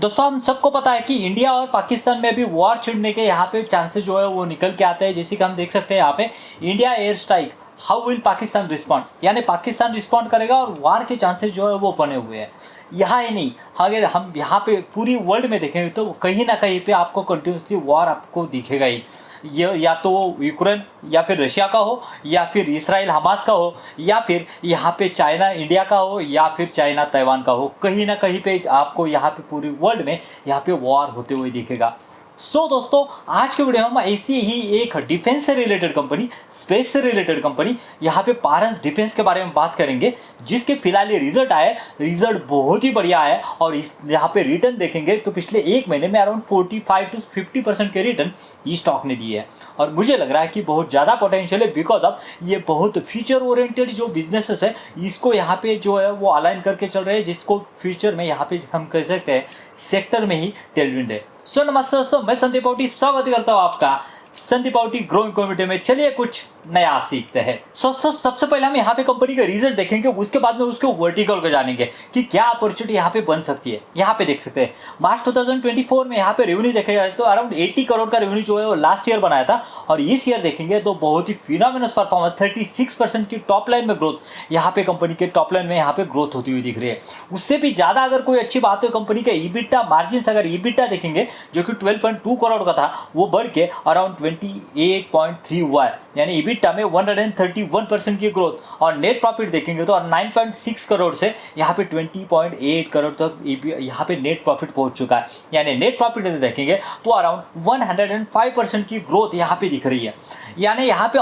दोस्तों हम सबको पता है कि इंडिया और पाकिस्तान में भी वॉर छिड़ने के यहाँ पे चांसेस जो है वो निकल के आते हैं। जैसे कि हम देख सकते हैं यहाँ पे India air strike, how will Pakistan respond, यानी पाकिस्तान रिस्पॉन्ड करेगा और वार के चांसेस जो है वो बने हुए हैं। यहाँ ही नहीं, अगर हम यहाँ पे पूरी वर्ल्ड में देखेंगे तो कहीं ना कहीं पे आपको कंटिन्यूसली वॉर आपको दिखेगा ही। ये या तो यूक्रेन या फिर रशिया का हो, या फिर इसराइल हमास का हो, या फिर यहाँ पे चाइना इंडिया का हो, या फिर चाइना ताइवान का हो। कहीं ना कहीं पे आपको यहाँ पे पूरी वर्ल्ड में यहाँ पे वॉर होते हुए दिखेगा। दोस्तों आज के वीडियो में हम ऐसी ही एक डिफेंस से रिलेटेड कंपनी, स्पेस से रिलेटेड कंपनी यहाँ पे पारस डिफेंस के बारे में बात करेंगे, जिसके फिलहाल ये रिजल्ट आया है। रिजल्ट बहुत ही बढ़िया है और इस यहाँ पे रिटर्न देखेंगे तो पिछले एक महीने में अराउंड 45 to 50% के रिटर्न इस स्टॉक ने दिए है। और मुझे लग रहा है कि बहुत ज़्यादा पोटेंशियल है, बिकॉज ऑफ ये बहुत फ्यूचर ओरिएंटेड जो बिजनेसेस है इसको यहाँ पे जो है वो अलाइन करके चल रहे हैं, जिसको फ्यूचर में यहाँ पे हम कह सकते हैं सेक्टर में ही टेलविंड है। नमस्ते दोस्तों, मैं संदीप पाउटी स्वागत करता हूँ आपका संदीप पाउटी ग्रोइंग कम्युनिटी में। चलिए कुछ नया सीखते हैं। दोस्तों सबसे पहले हम यहाँ पे कंपनी का रिजल्ट देखेंगे, उसके बाद में उसके वर्टिकल को जानेंगे कि क्या अपॉर्चुनिटी यहाँ पे बन सकती है। यहाँ पे देख सकते हैं मार्च 2024 में यहाँ पे रेवेन्यू देखेगा तो अराउंड 80 करोड़ का रेवेन्यू जो है वो लास्ट ईयर बनाया था, और इस ईयर देखेंगे तो बहुत ही फिनोमिनस परफॉर्मेंस, 36% की टॉप लाइन में ग्रोथ यहाँ पे कंपनी के टॉप लाइन में यहाँ पे ग्रोथ होती हुई दिख रही है। उससे भी ज़्यादा अगर कोई अच्छी बात हो कंपनी का ईबिटा मार्जिन, अगर ईबिटा देखेंगे जो कि 12.2 करोड़ का था वो बढ़ के अराउंड 28.3 हुआ है, यानी ईबिटा में 131% की ग्रोथ। और नेट प्रॉफिट देखेंगे तो 9.6 करोड़ से यहाँ पे 20.8 करोड़ तक यहाँ पे नेट प्रॉफिट पहुंच चुका है। यानी नेट प्रॉफिट देखेंगे तो अराउंड 105% की ग्रोथ यहाँ पे दिख रही है। यानी यहाँ पे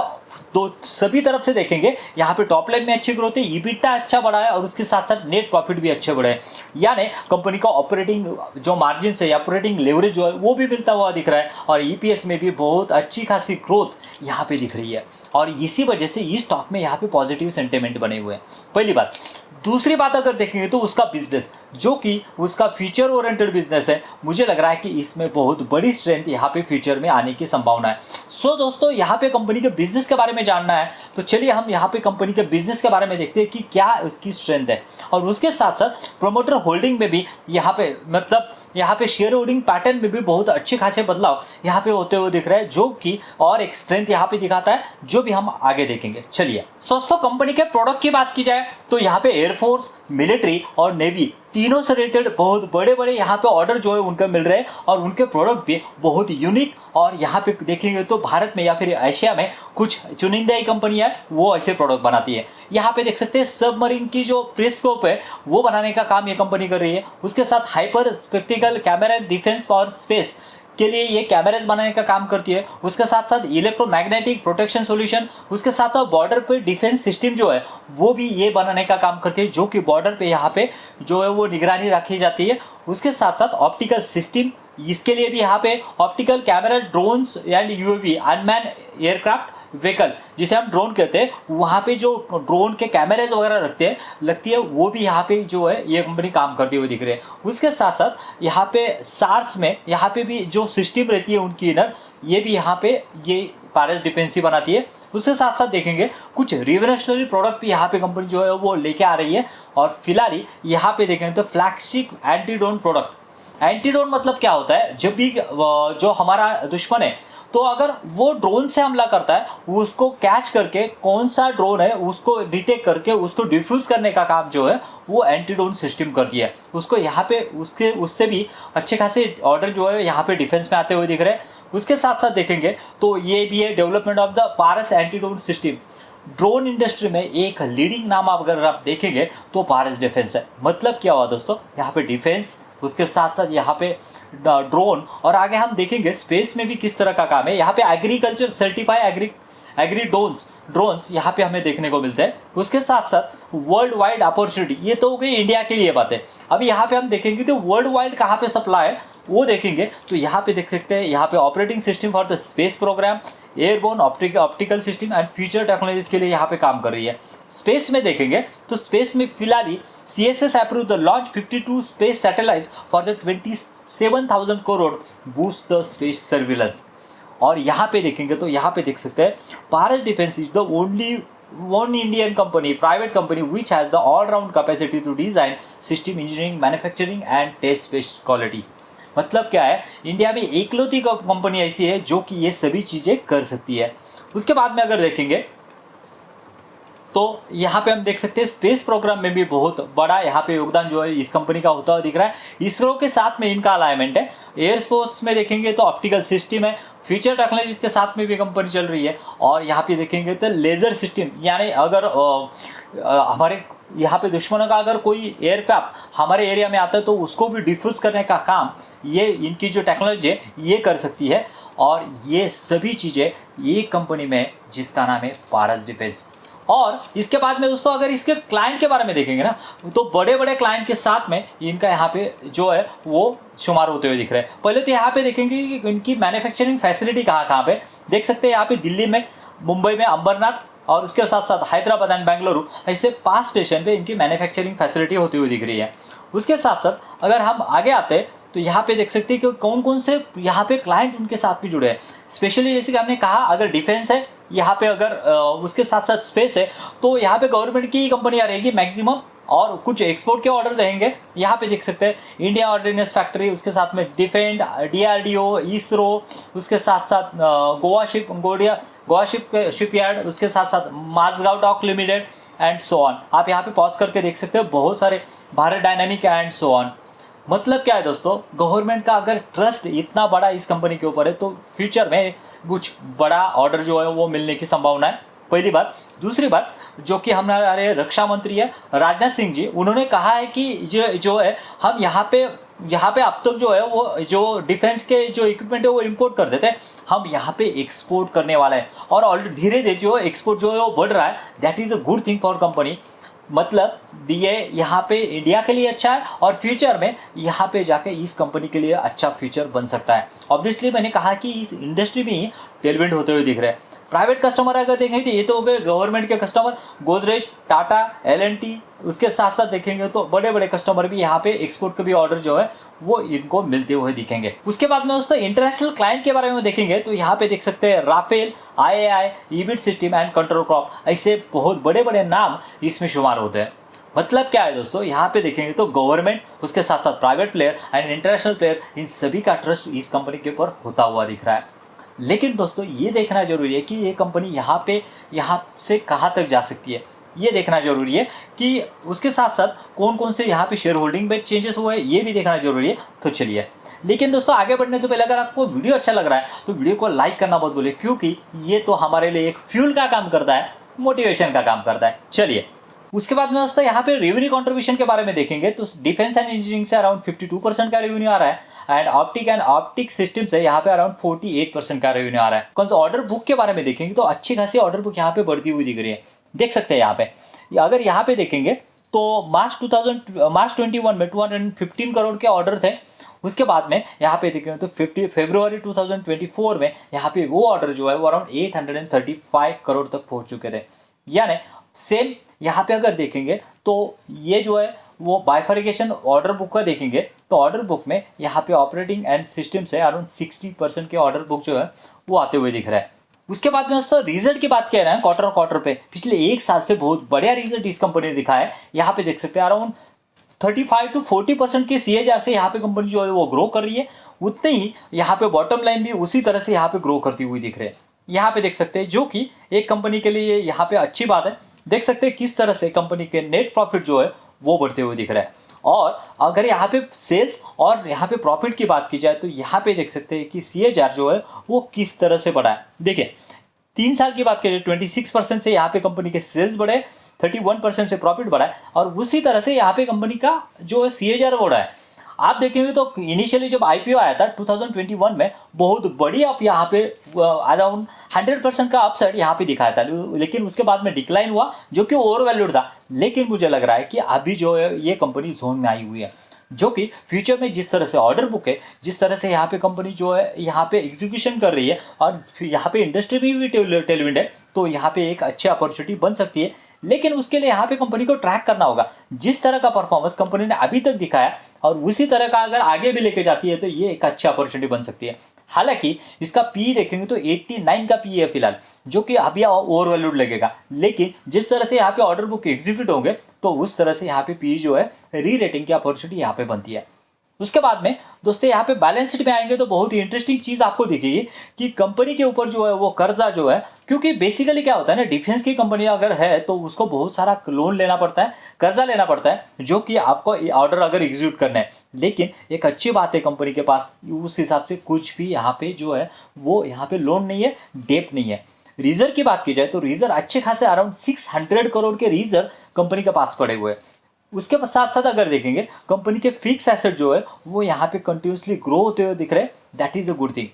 तो सभी तरफ से देखेंगे यहाँ पे टॉप लाइन में अच्छी ग्रोथ है, ईबिटा अच्छा बढ़ा है और उसके साथ साथ नेट प्रॉफिट भी अच्छे बढ़े हैं। यानी कंपनी का ऑपरेटिंग जो मार्जिन है, ऑपरेटिंग लेवरेज जो है वो भी मिलता हुआ दिख रहा है, और ईपीएस में भी बहुत अच्छी खासी ग्रोथ यहाँ पे दिख रही है। और इसी वजह से इस स्टॉक में यहाँ पे पॉजिटिव सेंटिमेंट बने हुए हैं, पहली बात। दूसरी बात अगर देखेंगे तो उसका बिजनेस, जो कि उसका फ्यूचर ओरिएंटेड बिजनेस है, मुझे लग रहा है कि इसमें बहुत बड़ी स्ट्रेंथ यहाँ पे फ्यूचर में आने की संभावना है। दोस्तों यहाँ पे कंपनी के बिजनेस के बारे में जानना है तो चलिए हम यहाँ पे कंपनी के बिजनेस के बारे में देखते हैं कि क्या उसकी स्ट्रेंथ है। और उसके साथ साथ प्रोमोटर होल्डिंग में भी यहाँ पे मतलब यहाँ पे शेयर होल्डिंग पैटर्न में भी बहुत अच्छे खासे बदलाव यहाँ पे होते हुए दिख रहा है, जो कि और एक स्ट्रेंथ यहाँ पे दिखाता है, जो भी हम आगे देखेंगे। चलिए दोस्तों कंपनी के प्रोडक्ट की बात की जाए तो यहाँ पे एयरफोर्स, मिलिट्री और नेवी तीनों से रिलेटेड बहुत बड़े बड़े यहाँ पे ऑर्डर जो है उनके मिल रहे हैं, और उनके प्रोडक्ट भी बहुत यूनिक। और यहाँ पे देखेंगे तो भारत में या फिर एशिया में कुछ चुनिंदा ही कंपनियाँ वो ऐसे प्रोडक्ट बनाती है। यहाँ पे देख सकते हैं सबमरीन की जो पेरिस्कोप है वो बनाने का काम ये कंपनी कर रही है। उसके साथ हाइपर स्पेक्टिकल कैमरा, डिफेंस और स्पेस के लिए ये कैमराज बनाने का काम करती है। उसके साथ साथ इलेक्ट्रोमैग्नेटिक प्रोटेक्शन सॉल्यूशन, उसके साथ बॉर्डर पे डिफेंस सिस्टम जो है वो भी ये बनाने का काम करती है, जो कि बॉर्डर पे यहाँ पे जो है वो निगरानी रखी जाती है। उसके साथ साथ ऑप्टिकल सिस्टम, इसके लिए भी यहाँ पे optical camera, drones and UAV, unmanned aircraft vehicle जिसे हम ड्रोन कहते हैं, वहाँ पे जो ड्रोन के कैमरेज वगैरह लगती है वो भी यहाँ पे जो है ये कंपनी काम करती हुई दिख रही है। उसके साथ साथ यहाँ पे सार्स में यहाँ पे भी जो सिस्टम रहती है उनकी इनर, ये भी यहाँ पे ये पारस डिफेंस ही बनाती है। उसके साथ साथ देखेंगे कुछ रिवोल्यूशनरी प्रोडक्ट भी यहाँ पे कंपनी जो है वो लेके आ रही है। और फिलहाल यहाँ पे देखेंगे तो flagship anti drone product. Anti drone मतलब क्या होता है, जब भी जो हमारा दुश्मन है तो अगर वो ड्रोन से हमला करता है उसको कैच करके कौन सा ड्रोन है उसको डिटेक्ट करके उसको डिफ्यूज करने का काम जो है वो एंटी ड्रोन सिस्टम करती है। उसको यहाँ पे उससे भी अच्छे खासे ऑर्डर जो है यहाँ पे डिफेंस में आते हुए दिख रहे हैं। उसके साथ साथ देखेंगे तो ये भी है development of the Paras anti drone system. Drone industry में एक लीडिंग नाम अगर आप देखेंगे तो पारस डिफेंस है। मतलब क्या हुआ दोस्तों, यहाँ पे डिफेंस, उसके साथ साथ यहाँ पे ड्रोन, और आगे हम देखेंगे स्पेस में भी किस तरह का काम है। यहाँ पे एग्रीकल्चर सर्टिफाई एग्री ड्रोन्स यहाँ पे हमें देखने को मिलते हैं। उसके साथ साथ वर्ल्ड वाइड अपॉर्चुनिटी, ये तो हो गई इंडिया के लिए बातें। अभी यहाँ पे हम देखेंगे तो वर्ल्ड वाइड कहाँ पे सप्लाई है वो देखेंगे तो यहाँ पे देख सकते हैं, यहाँ पे operating system for the space program, airborne optical system and future technologies के लिए यहाँ पे काम कर रही है। स्पेस में देखेंगे तो स्पेस में फिलहाल CSS approve the launch 52 space satellites for the 27,000 crore boost the space surveillance. और यहाँ पे देखेंगे तो यहाँ पे देख सकते हैं Paras defence is the only one Indian company, private company, which has the all-round capacity to design, system engineering, manufacturing and test-based quality. मतलब क्या है, इंडिया में एकलौती कंपनी ऐसी है जो कि ये सभी चीज़ें कर सकती है। उसके बाद में अगर देखेंगे तो यहाँ पे हम देख सकते हैं स्पेस प्रोग्राम में भी बहुत बड़ा यहाँ पे योगदान जो है इस कंपनी का होता हुआ दिख रहा है। इसरो के साथ में इनका अलाइनमेंट है। एयरफोर्स में देखेंगे तो ऑप्टिकल सिस्टम है, फ्यूचर टेक्नोलॉजीज के साथ में भी कंपनी चल रही है। और यहाँ पे देखेंगे तो लेज़र सिस्टम, यानी अगर हमारे यहाँ पे दुश्मनों का अगर कोई एयरक्राफ्ट हमारे एरिया में आता है तो उसको भी डिफ्यूज़ करने का काम ये इनकी जो टेक्नोलॉजी है ये कर सकती है। और ये सभी चीज़ें एक कंपनी में जिसका नाम है पारस डिफेंस। और इसके बाद में दोस्तों अगर इसके क्लाइंट के बारे में देखेंगे ना तो बड़े बड़े क्लाइंट के साथ में इनका यहाँ पे जो है वो शुमार होते हुए दिख रहे हैं। पहले तो यहाँ पे देखेंगे कि इनकी मैन्युफैक्चरिंग फैसिलिटी कहाँ कहाँ पे देख सकते हैं। यहाँ पे दिल्ली में, मुंबई में अंबरनाथ और उसके साथ साथ हैदराबाद एंड बेंगलुरु, ऐसे 5 स्टेशन पे इनकी मैन्युफैक्चरिंग फैसिलिटी होती हुई दिख रही है। उसके साथ साथ अगर हम आगे आते हैं तो यहाँ पे देख सकते हैं कि कौन कौन से यहाँ पे क्लाइंट उनके साथ भी जुड़े हैं। स्पेशली जैसे कि हमने कहा अगर डिफेंस है यहाँ पे, अगर उसके साथ साथ स्पेस है तो यहाँ पे गवर्नमेंट की कंपनियाँ रहेगी मैक्सिमम, और कुछ एक्सपोर्ट के ऑर्डर रहेंगे। यहाँ पे देख सकते हैं इंडिया ऑर्डिनेंस फैक्ट्री, उसके साथ में डिफेंड, DRDO, इसरो, उसके साथ साथ गोवा शिपयार्ड, उसके साथ साथ Mazagon dock limited and so on. आप यहाँ पे पॉज करके देख सकते हो बहुत सारे, Bharat dynamic and so on. मतलब क्या है दोस्तों, गवर्नमेंट का अगर ट्रस्ट इतना बड़ा इस कंपनी के ऊपर है तो फ्यूचर में कुछ बड़ा ऑर्डर जो है वो मिलने की संभावना है, पहली बात। दूसरी बात, जो कि हमारे रक्षा मंत्री है राजनाथ सिंह जी, उन्होंने कहा है कि जो है हम यहाँ पे अब तक जो है वो जो डिफेंस के जो इक्विपमेंट है वो इंपोर्ट करते थे, हम यहाँ पे एक्सपोर्ट करने वाला है। और ऑलरेडी धीरे धीरे जो एक्सपोर्ट जो है वो बढ़ रहा है। That is a good thing for company. मतलब ये यहाँ पे इंडिया के लिए अच्छा है और फ्यूचर में यहाँ पे जाके इस कंपनी के लिए अच्छा फ्यूचर बन सकता है। ऑब्वियसली मैंने कहा कि इस इंडस्ट्री में ही टेलविंड होते हुए दिख रहे हैं। प्राइवेट कस्टमर अगर देखेंगे तो ये तो हो गए गवर्नमेंट के कस्टमर, गोदरेज, टाटा, L&T। उसके साथ साथ देखेंगे तो बड़े बड़े कस्टमर भी यहाँ पे एक्सपोर्ट के भी ऑर्डर जो है वो इनको मिलते हुए दिखेंगे। उसके बाद में दोस्तों इंटरनेशनल क्लाइंट के बारे में देखेंगे तो यहाँ पे देख सकते हैं Rafale, IAI, Elbit system and control corp, ऐसे बहुत बड़े बड़े नाम इसमें शुमार होते हैं। मतलब क्या है दोस्तों, यहाँ पे देखेंगे तो गवर्नमेंट, उसके साथ साथ private player and international player, इन सभी का ट्रस्ट इस कंपनी के ऊपर होता हुआ दिख रहा है। लेकिन दोस्तों ये देखना जरूरी है कि ये कंपनी यहाँ से कहाँ तक जा सकती है, ये देखना जरूरी है कि उसके साथ साथ कौन कौन से यहाँ पे शेयर होल्डिंग में चेंजेस हुए हैं ये भी देखना जरूरी है। तो चलिए, लेकिन दोस्तों आगे बढ़ने से पहले अगर आपको वीडियो अच्छा लग रहा है तो वीडियो को लाइक करना मत भूलिए, क्योंकि ये तो हमारे लिए एक फ्यूल का काम करता है, मोटिवेशन का काम करता है। चलिए, उसके बाद में दोस्तों यहाँ पे रेवेन्यू कंट्रीब्यूशन के बारे में देखेंगे तो डिफेंस एंड इंजीनियरिंग से अराउंड 52% का रेवेन्यू आ रहा है एंड ऑप्टिक सिस्टम से यहाँ पे अराउंड 48% का रेवेन्यू आ रहा है। कौन सा ऑर्डर बुक के बारे में देखेंगे तो अच्छी खासी ऑर्डर बुक यहाँ पे बढ़ती हुई दिख रही है, देख सकते हैं यहाँ पे। अगर यहाँ पे देखेंगे तो मार्च 21 में 215 करोड़ के ऑर्डर थे। उसके बाद में यहाँ पे देखेंगे तो फरवरी 2024 में यहाँ पे वो ऑर्डर जो है वो अराउंड 835 करोड़ तक पहुँच चुके थे। यानी सेम यहाँ पे अगर देखेंगे तो ये जो है वो बाइफरिकेशन ऑर्डर बुक का देखेंगे तो ऑर्डर बुक में यहाँ पे ऑपरेटिंग एंड सिस्टम से अराउंड 60% के ऑर्डर बुक जो है वो आते हुए दिख रहा है। उसके बाद में दोस्तों रिजल्ट की बात कह रहे हैं, क्वार्टर पे पिछले एक साल से बहुत बढ़िया रिजल्ट इस कंपनी ने दिखा है। यहाँ पे देख सकते हैं अराउंड 35 to 40% के CAGR से यहाँ पे कंपनी जो है वो ग्रो कर रही है। उतने ही यहाँ पे बॉटम लाइन भी उसी तरह से यहाँ पे ग्रो करती हुई दिख रहे हैं। यहाँ पे देख सकते हैं, जो कि एक कंपनी के लिए यहाँ पे अच्छी बात है। देख सकते हैं किस तरह से कंपनी के नेट प्रॉफिट जो है वो बढ़ते हुए दिख रहा है। और अगर यहाँ पे सेल्स और यहाँ पे प्रॉफिट की बात की जाए तो यहाँ पे देख सकते हैं कि CAGR जो है वो किस तरह से बढ़ा है। देखिए 3 साल की बात करें 26% से यहाँ पे कंपनी के सेल्स बढ़े, 31% से प्रॉफिट बढ़ा है और उसी तरह से यहाँ पे कंपनी का जो है CAGR बढ़ा है। आप देखेंगे तो इनिशियली जब IPO आया था 2021 में बहुत बड़ी आप यहाँ पे अराउंड 100% का अपसाइड यहाँ पे दिखाया था, लेकिन उसके बाद में डिक्लाइन हुआ जो कि ओवर वैल्यूड था। लेकिन मुझे लग रहा है कि अभी जो है ये कंपनी जोन में आई हुई है, जो कि फ्यूचर में जिस तरह से ऑर्डर बुक है, जिस तरह से यहाँ पे कंपनी जो है यहाँ पे एग्जीक्यूशन कर रही है और यहाँ पे इंडस्ट्री में भी टेलविंड है, तो यहाँ पे एक अच्छी अपॉर्चुनिटी बन सकती है। लेकिन उसके लिए यहाँ पे कंपनी को ट्रैक करना होगा। जिस तरह का परफॉर्मेंस कंपनी ने अभी तक दिखाया और उसी तरह का अगर आगे भी लेके जाती है तो ये एक अच्छी अपॉर्चुनिटी बन सकती है। हालांकि इसका पी देखेंगे तो 89 का पी है फिलहाल, जो कि अभी ओवर वैल्यूड लगेगा, लेकिन जिस तरह से यहाँ पे ऑर्डर बुक एग्जीक्यूट होंगे तो उस तरह से यहाँ पे पी जो है री रेटिंग की अपॉर्चुनिटी यहाँ पे बनती है। उसके बाद में दोस्तों यहाँ पे बैलेंस शीट में आएंगे तो बहुत ही इंटरेस्टिंग चीज आपको दिखेगी कि कंपनी के ऊपर जो है वो कर्जा जो है, क्योंकि बेसिकली क्या होता है ना, डिफेंस की कंपनी अगर है तो उसको बहुत सारा लोन लेना पड़ता है, कर्जा लेना पड़ता है, जो कि आपको ऑर्डर अगर एग्जीक्यूट करना है। लेकिन एक अच्छी बात है कंपनी के पास उस हिसाब से कुछ भी यहाँ पे जो है वो यहाँ पे लोन नहीं है, डेप्ट नहीं है। रिजर्व की बात की जाए तो रिजर्व अच्छे खासे अराउंड 600 करोड़ के रिजर्व कंपनी के पास पड़े हुए हैं। उसके साथ साथ अगर देखेंगे कंपनी के फिक्स एसेट जो है वो यहाँ पे कंटिन्यूसली ग्रो होते हुए दिख रहे हैं, that is a good thing.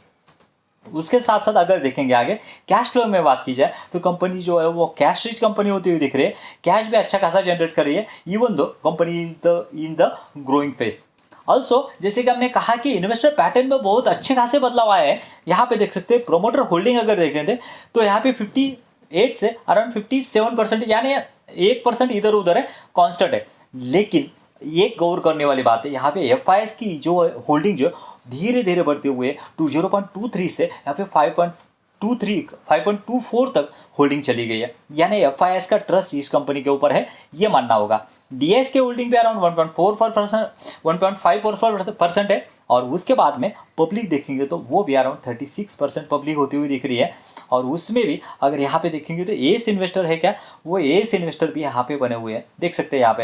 उसके साथ साथ अगर देखेंगे आगे कैश फ्लो में बात की जाए तो कंपनी जो है वो कैश रिच कंपनी होती हुई दिख रही है, कैश भी अच्छा खासा जनरेट कर रही है, even though company in the growing phase. Also जैसे कि हमने कहा कि इन्वेस्टर पैटर्न में बहुत अच्छे खासे बदलाव आए हैं। यहाँ पे देख सकते हैं प्रोमोटर होल्डिंग अगर देखेंगे तो यहाँ पे 58 से अराउंड 57%, यानी 1% इधर उधर है, कॉन्स्टेंट है। लेकिन एक गौर करने वाली बात है, यहाँ पे एफआईएस की जो होल्डिंग जो धीरे धीरे बढ़ते हुए 0.23 से यहाँ पे 5.24 तक होल्डिंग चली गई है, यानी एफआईएस का ट्रस्ट इस कंपनी के ऊपर है, ये मानना होगा। डीएस के होल्डिंग पे अराउंड 1.54% है, और उसके बाद में पब्लिक देखेंगे तो वो भी अराउंड 36% पब्लिक होती हुई दिख रही है। और उसमें भी अगर यहाँ पे देखेंगे तो एस इन्वेस्टर है क्या, वो एस इन्वेस्टर भी यहाँ पे बने हुए हैं, देख सकते हैं यहाँ पे।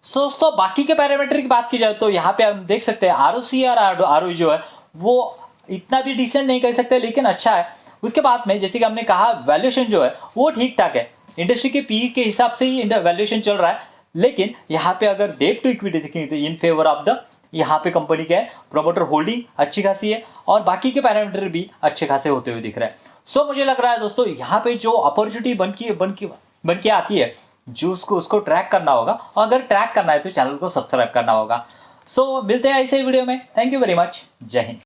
दोस्तों बाकी के पैरामीटर की बात की जाए तो यहाँ पे हम देख सकते हैं आरओसी और आरओई जो है वो इतना भी डिसेंट नहीं कह सकते, लेकिन अच्छा है। उसके बाद में जैसे कि हमने कहा वैल्यूएशन जो है वो ठीक ठाक है, इंडस्ट्री के पी के हिसाब से ही वैल्यूएशन चल रहा है। लेकिन यहाँ पे अगर डेट टू इक्विटी देखेंगे तो इन फेवर ऑफ द यहाँ पे कंपनी के प्रोमोटर होल्डिंग अच्छी खासी है, और बाकी के पैरामीटर भी अच्छे खासे होते हुए दिख रहे हैं। सो मुझे लग रहा है दोस्तों यहाँ पे जो अपॉर्चुनिटी बन के आती है, जो उसको ट्रैक करना होगा, और अगर ट्रैक करना है तो चैनल को सब्सक्राइब करना होगा। सो मिलते हैं ऐसे वीडियो में। Thank you very much. जय हिंद।